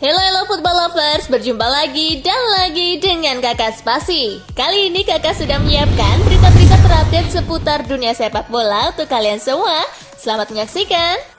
Hello football lovers, berjumpa lagi dan lagi dengan Kakak Spasi. Kali ini Kakak sudah menyiapkan berita-berita terupdate seputar dunia sepak bola untuk kalian semua. Selamat menyaksikan.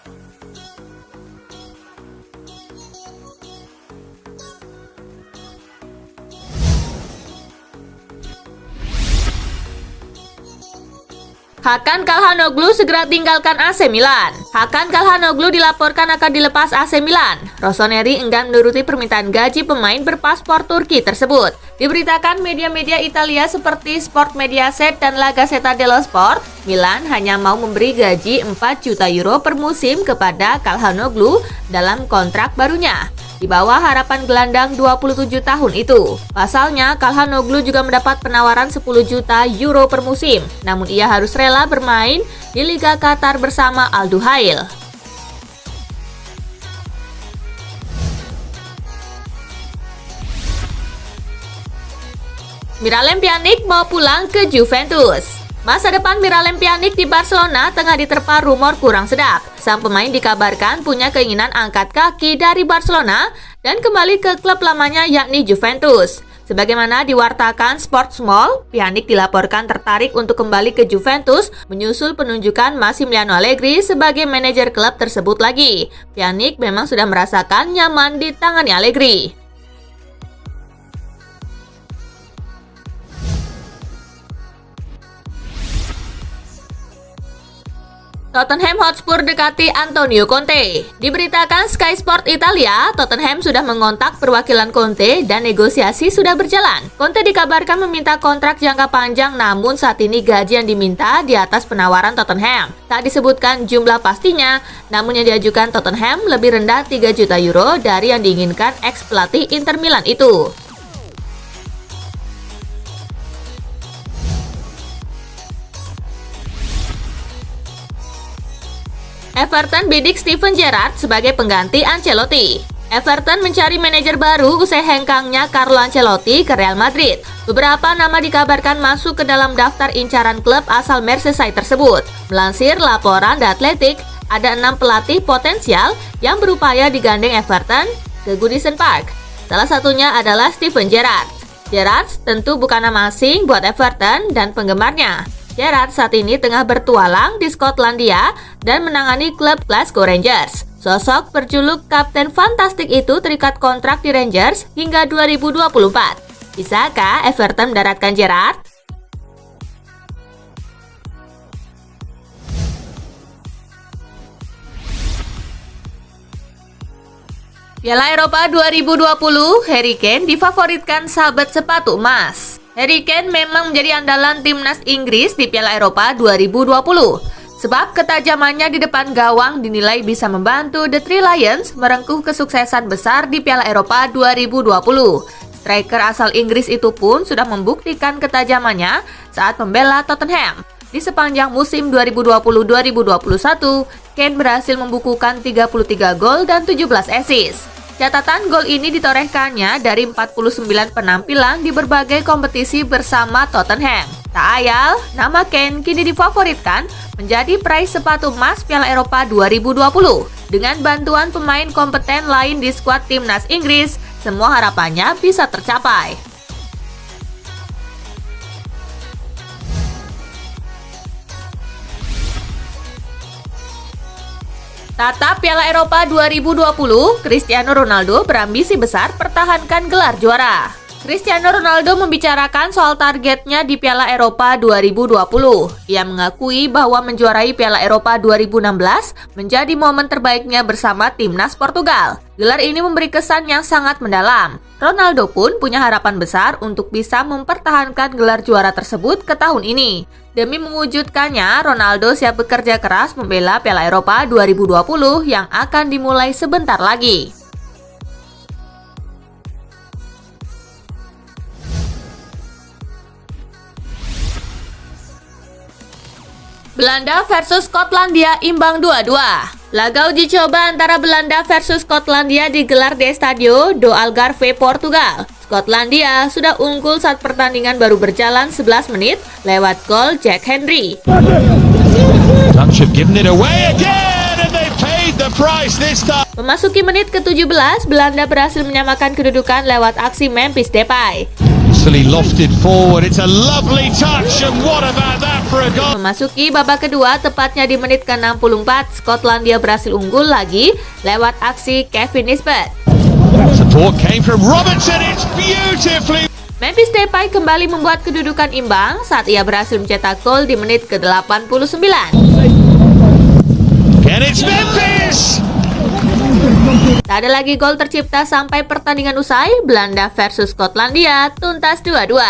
Hakan Calhanoglu segera tinggalkan AC Milan. Hakan Calhanoglu dilaporkan akan dilepas AC Milan. Rossoneri enggan menuruti permintaan gaji pemain berpaspor Turki tersebut. Diberitakan media-media Italia seperti Sport Mediaset dan La Gazzetta dello Sport, Milan hanya mau memberi gaji 4 juta euro per musim kepada Calhanoglu dalam kontrak barunya. Di bawah harapan gelandang 27 tahun itu. Pasalnya, Calhanoglu juga mendapat penawaran 10 juta euro per musim. Namun ia harus rela bermain di Liga Qatar bersama Al Duhail. Miralem Pjanic mau pulang ke Juventus. Masa depan Miralem Pjanic di Barcelona tengah diterpa rumor kurang sedap. Sang pemain dikabarkan punya keinginan angkat kaki dari Barcelona dan kembali ke klub lamanya yakni Juventus. Sebagaimana diwartakan Sports Mall, Pjanic dilaporkan tertarik untuk kembali ke Juventus menyusul penunjukan Massimiliano Allegri sebagai manajer klub tersebut lagi. Pjanic memang sudah merasakan nyaman di tangan Allegri. Tottenham Hotspur dekati Antonio Conte. Diberitakan Sky Sport Italia, Tottenham sudah mengontak perwakilan Conte dan negosiasi sudah berjalan. Conte dikabarkan meminta kontrak jangka panjang, namun saat ini gaji yang diminta di atas penawaran Tottenham. Tak disebutkan jumlah pastinya, namun yang diajukan Tottenham lebih rendah 3 juta euro dari yang diinginkan ex-pelatih Inter Milan itu. Everton bidik Steven Gerrard sebagai pengganti Ancelotti. Everton mencari manajer baru usai hengkangnya Carlo Ancelotti ke Real Madrid. Beberapa nama dikabarkan masuk ke dalam daftar incaran klub asal Merseyside tersebut. Melansir laporan The Athletic, ada 6 pelatih potensial yang berupaya digandeng Everton ke Goodison Park. Salah satunya adalah Steven Gerrard. Gerrard tentu bukan nama asing buat Everton dan penggemarnya. Gerrard saat ini tengah bertualang di Skotlandia dan menangani klub Glasgow Rangers. Sosok berjuluk Kapten Fantastik itu terikat kontrak di Rangers hingga 2024. Bisakah Everton mendaratkan Gerrard? Piala Eropa 2020, Harry Kane difavoritkan sahabat sepatu emas. Harry Kane memang menjadi andalan timnas Inggris di Piala Eropa 2020. Sebab ketajamannya di depan gawang dinilai bisa membantu The Three Lions merengkuh kesuksesan besar di Piala Eropa 2020. Striker asal Inggris itu pun sudah membuktikan ketajamannya saat membela Tottenham. Di sepanjang musim 2020-2021, Kane berhasil membukukan 33 gol dan 17 assist. Catatan gol ini ditorehkannya dari 49 penampilan di berbagai kompetisi bersama Tottenham. Tak ayal, nama Kane kini difavoritkan menjadi peraih sepatu emas Piala Eropa 2020. Dengan bantuan pemain kompeten lain di skuad timnas Inggris, semua harapannya bisa tercapai. Tatap Piala Eropa 2020, Cristiano Ronaldo berambisi besar pertahankan gelar juara. Cristiano Ronaldo membicarakan soal targetnya di Piala Eropa 2020. Ia mengakui bahwa menjuarai Piala Eropa 2016 menjadi momen terbaiknya bersama timnas Portugal. Gelar ini memberi kesan yang sangat mendalam. Ronaldo pun punya harapan besar untuk bisa mempertahankan gelar juara tersebut ke tahun ini. Demi mewujudkannya, Ronaldo siap bekerja keras membela Piala Eropa 2020 yang akan dimulai sebentar lagi. Belanda versus Skotlandia imbang 2-2. Laga uji coba antara Belanda versus Skotlandia digelar di Estadio do Algarve, Portugal. Skotlandia sudah unggul saat pertandingan baru berjalan 11 menit lewat gol Jack Hendry. Dunch have given it away again and they pay paid the price this time. Memasuki menit ke-17, Belanda berhasil menyamakan kedudukan lewat aksi Memphis Depay. Easily lofted forward. It's a lovely touch, and what about that for a goal? Memasuki babak kedua, tepatnya di menit ke-64, Skotlandia berhasil unggul lagi lewat aksi Kevin Nisbet. Support came from Robertson. It's beautifully. Memphis Depay kembali membuat kedudukan imbang saat ia berhasil mencetak gol di menit ke-89. And it's Memphis. Tak ada lagi gol tercipta sampai pertandingan usai. Belanda versus Skotlandia tuntas 2-2.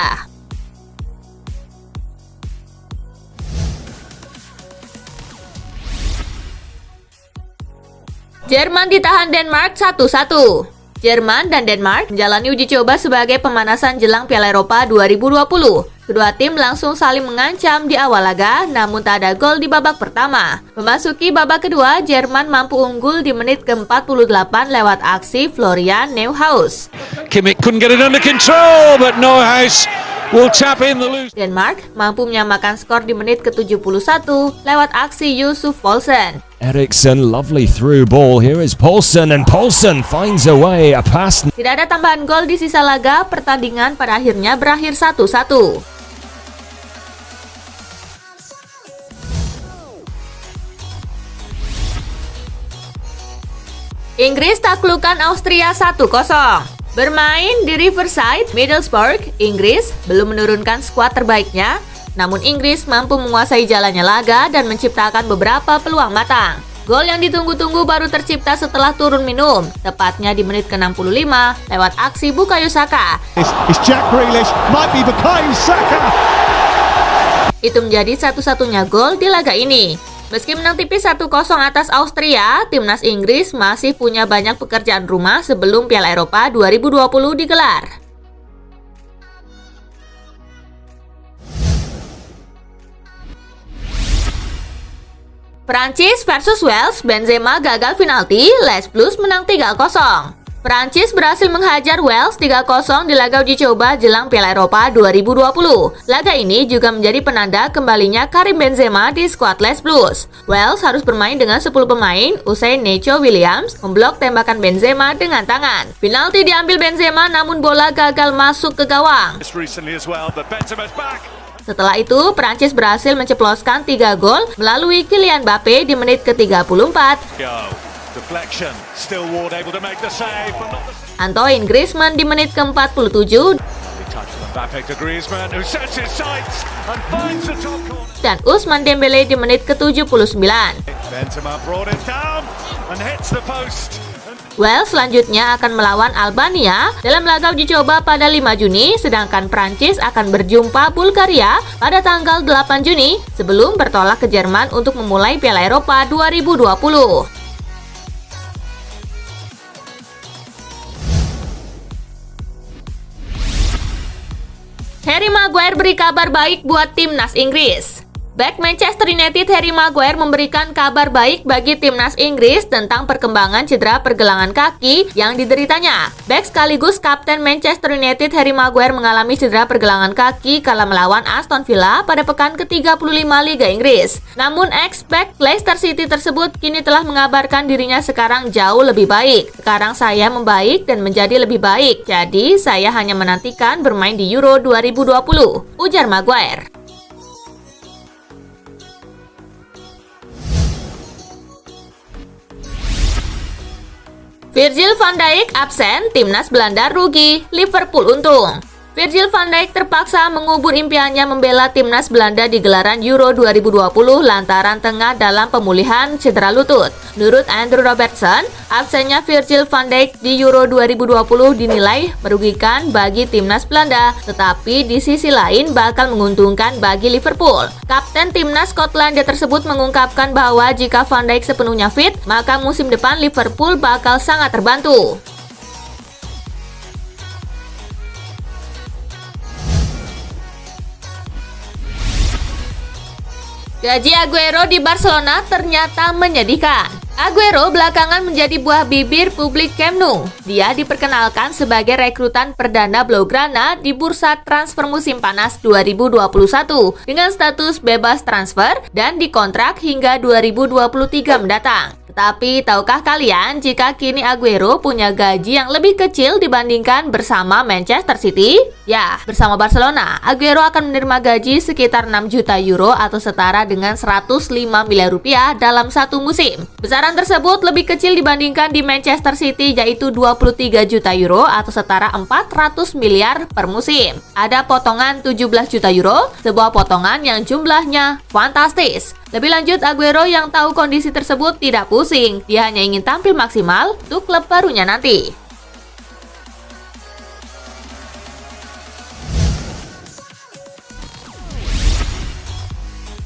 Jerman ditahan Denmark 1-1. Jerman dan Denmark menjalani uji coba sebagai pemanasan jelang Piala Eropa 2020. Kedua tim langsung saling mengancam di awal laga, namun tak ada gol di babak pertama. Memasuki babak kedua, Jerman mampu unggul di menit ke-48 lewat aksi Florian Neuhaus. Kimmich couldn't get it under control, but Neuhaus will tap in the loose. Denmark mampu menyamakan skor di menit ke-71 lewat aksi Yusuf Poulsen. Eriksen, lovely through ball. Here is Poulsen, and Poulsen finds a way, a pass. Tidak ada tambahan gol di sisa laga, pertandingan pada akhirnya berakhir 1-1. Inggris taklukkan Austria 1-0. Bermain di Riverside, Middlesbrough, Inggris belum menurunkan skuad terbaiknya, namun Inggris mampu menguasai jalannya laga dan menciptakan beberapa peluang matang. Gol yang ditunggu-tunggu baru tercipta setelah turun minum, tepatnya di menit ke-65 lewat aksi Bukayo Saka. It's Jack Grealish, might be Bukayo Saka. Itu menjadi satu-satunya gol di laga ini. Meski menang tipis 1-0 atas Austria, timnas Inggris masih punya banyak pekerjaan rumah sebelum Piala Eropa 2020 digelar. Prancis versus Wales, Benzema gagal penalti, Les Blues menang 3-0. Prancis berhasil menghajar Wales 3-0 di laga uji coba jelang Piala Eropa 2020. Laga ini juga menjadi penanda kembalinya Karim Benzema di skuad Les Blues. Wales harus bermain dengan 10 pemain usai Neco Williams memblok tembakan Benzema dengan tangan. Penalti diambil Benzema namun bola gagal masuk ke gawang. Setelah itu, Prancis berhasil menceploskan 3 gol melalui Kylian Mbappe di menit ke-34. Antoine Griezmann di menit ke-47 dan Ousmane Dembele di menit ke-79. Wales selanjutnya akan melawan Albania dalam laga uji coba pada 5 Juni, sedangkan Prancis akan berjumpa Bulgaria pada tanggal 8 Juni sebelum bertolak ke Jerman untuk memulai Piala Eropa 2020. Harry Maguire beri kabar baik buat timnas Inggris. Bek Manchester United Harry Maguire memberikan kabar baik bagi timnas Inggris tentang perkembangan cedera pergelangan kaki yang dideritanya. Bek sekaligus kapten Manchester United Harry Maguire mengalami cedera pergelangan kaki kala melawan Aston Villa pada pekan ke-35 Liga Inggris. Namun ex-bek Leicester City tersebut kini telah mengabarkan dirinya sekarang jauh lebih baik. Sekarang saya membaik dan menjadi lebih baik, jadi saya hanya menantikan bermain di Euro 2020, ujar Maguire. Virgil van Dijk absen, timnas Belanda rugi, Liverpool untung. Virgil van Dijk terpaksa mengubur impiannya membela timnas Belanda di gelaran Euro 2020 lantaran tengah dalam pemulihan cedera lutut. Menurut Andrew Robertson, absennya Virgil van Dijk di Euro 2020 dinilai merugikan bagi timnas Belanda, tetapi di sisi lain bakal menguntungkan bagi Liverpool. Kapten timnas Skotlandia tersebut mengungkapkan bahwa jika Van Dijk sepenuhnya fit, maka musim depan Liverpool bakal sangat terbantu. Gaji Aguero di Barcelona ternyata menyedihkan. Aguero belakangan menjadi buah bibir publik Camp Nou. Dia diperkenalkan sebagai rekrutan perdana Blaugrana di bursa transfer musim panas 2021 dengan status bebas transfer dan dikontrak hingga 2023 mendatang. Tetapi tahukah kalian jika kini Aguero punya gaji yang lebih kecil dibandingkan bersama Manchester City? Ya, bersama Barcelona, Aguero akan menerima gaji sekitar 6 juta euro atau setara dengan 105 miliar rupiah dalam satu musim. Besaran tersebut lebih kecil dibandingkan di Manchester City yaitu 23 juta euro atau setara 400 miliar per musim. Ada potongan 17 juta euro, sebuah potongan yang jumlahnya fantastis. Lebih lanjut, Aguero yang tahu kondisi tersebut tidak pusing. Dia hanya ingin tampil maksimal untuk klub barunya nanti.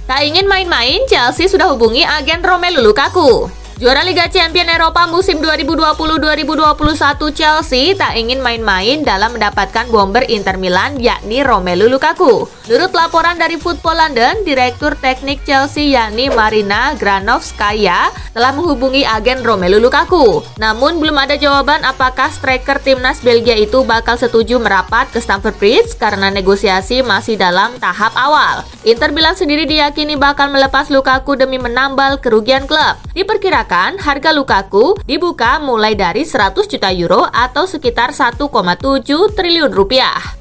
Tak ingin main-main, Chelsea sudah hubungi agen Romelu Lukaku. Juara Liga Champions Eropa musim 2020-2021 Chelsea tak ingin main-main dalam mendapatkan bomber Inter Milan yakni Romelu Lukaku. Menurut laporan dari Football London, Direktur Teknik Chelsea yakni Marina Granovskaya telah menghubungi agen Romelu Lukaku. Namun belum ada jawaban apakah striker timnas Belgia itu bakal setuju merapat ke Stamford Bridge karena negosiasi masih dalam tahap awal. Inter Milan sendiri diyakini bakal melepas Lukaku demi menambal kerugian klub. Diperkirakan harga Lukaku dibuka mulai dari 100 juta euro atau sekitar 1,7 triliun rupiah.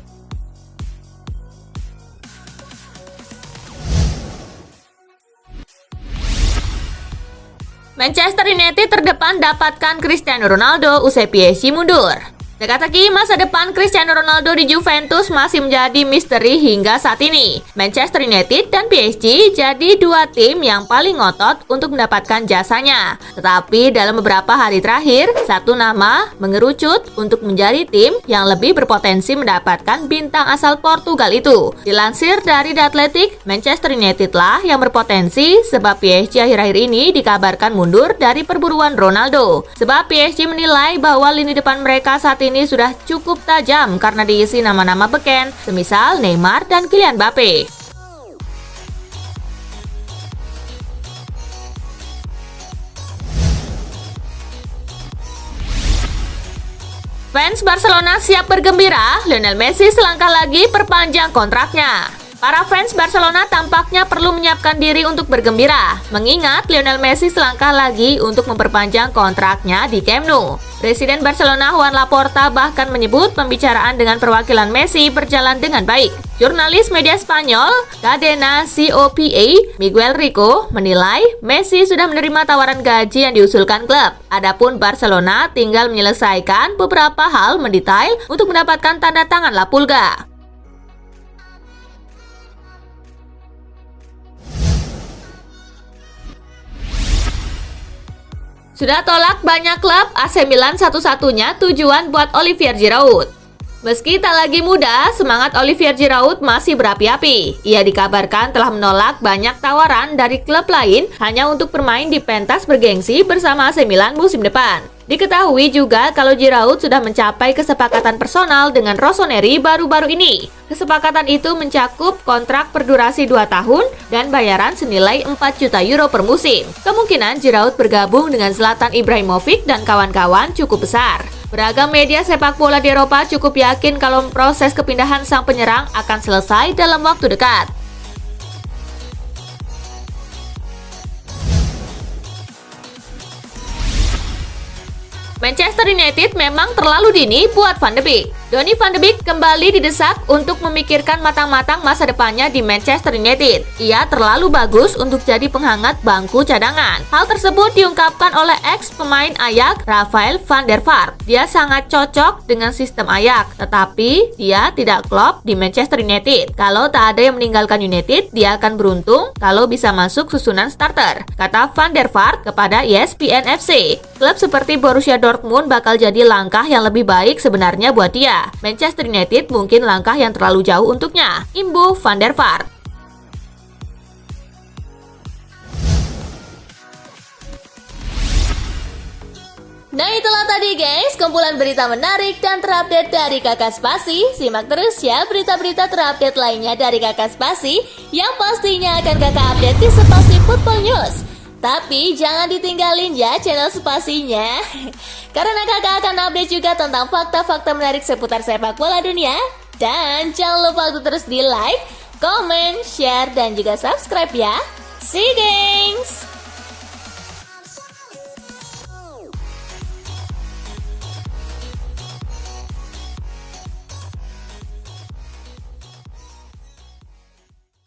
Manchester United terdepan dapatkan Cristiano Ronaldo usai PSG mundur. Teka-teki masa depan Cristiano Ronaldo di Juventus masih menjadi misteri hingga saat ini. Manchester United dan PSG jadi dua tim yang paling ngotot untuk mendapatkan jasanya. Tetapi dalam beberapa hari terakhir, satu nama mengerucut untuk menjadi tim yang lebih berpotensi mendapatkan bintang asal Portugal itu. Dilansir dari The Athletic, Manchester United lah yang berpotensi sebab PSG akhir-akhir ini dikabarkan mundur dari perburuan Ronaldo. Sebab PSG menilai bahwa lini depan mereka saat ini sudah cukup tajam karena diisi nama-nama beken, semisal Neymar dan Kylian Mbappe. Fans Barcelona siap bergembira, Lionel Messi selangkah lagi perpanjang kontraknya. Para fans Barcelona tampaknya perlu menyiapkan diri untuk bergembira, mengingat Lionel Messi selangkah lagi untuk memperpanjang kontraknya di Camp Nou. Presiden Barcelona Joan Laporta bahkan menyebut pembicaraan dengan perwakilan Messi berjalan dengan baik. Jurnalis media Spanyol, Cadena COPA, Miguel Rico, menilai Messi sudah menerima tawaran gaji yang diusulkan klub. Adapun Barcelona tinggal menyelesaikan beberapa hal mendetail untuk mendapatkan tanda tangan La Pulga. Sudah tolak banyak klub, AC Milan satu-satunya tujuan buat Olivier Giroud. Meski tak lagi muda, semangat Olivier Giroud masih berapi-api. Ia dikabarkan telah menolak banyak tawaran dari klub lain hanya untuk bermain di pentas bergengsi bersama AC Milan musim depan. Diketahui juga kalau Giroud sudah mencapai kesepakatan personal dengan Rossoneri baru-baru ini. Kesepakatan itu mencakup kontrak berdurasi 2 tahun dan bayaran senilai 4 juta euro per musim. Kemungkinan Giroud bergabung dengan Zlatan Ibrahimovic dan kawan-kawan cukup besar. Beragam media sepak bola di Eropa cukup yakin kalau proses kepindahan sang penyerang akan selesai dalam waktu dekat. Manchester United memang terlalu dini buat Van de Beek. Donny van de Beek kembali didesak untuk memikirkan matang-matang masa depannya di Manchester United. Ia terlalu bagus untuk jadi penghangat bangku cadangan. Hal tersebut diungkapkan oleh ex-pemain Ajax, Rafael van der Vaart. Dia sangat cocok dengan sistem Ajax, tetapi dia tidak klop di Manchester United. Kalau tak ada yang meninggalkan United, dia akan beruntung kalau bisa masuk susunan starter, kata van der Vaart kepada ESPN FC. Klub seperti Borussia Dortmund bakal jadi langkah yang lebih baik sebenarnya buat dia. Manchester United mungkin langkah yang terlalu jauh untuknya, imbuh van der Vaart. Nah itulah tadi guys, kumpulan berita menarik dan terupdate dari Kakak Spasi. Simak terus ya berita-berita terupdate lainnya dari Kakak Spasi yang pastinya akan Kakak update di Spasi Football News. Tapi jangan ditinggalin ya channel Spasinya. Karena kakak akan update juga tentang fakta-fakta menarik seputar sepak bola dunia. Dan jangan lupa untuk terus di like, comment, share, dan juga subscribe ya. See you, gengs!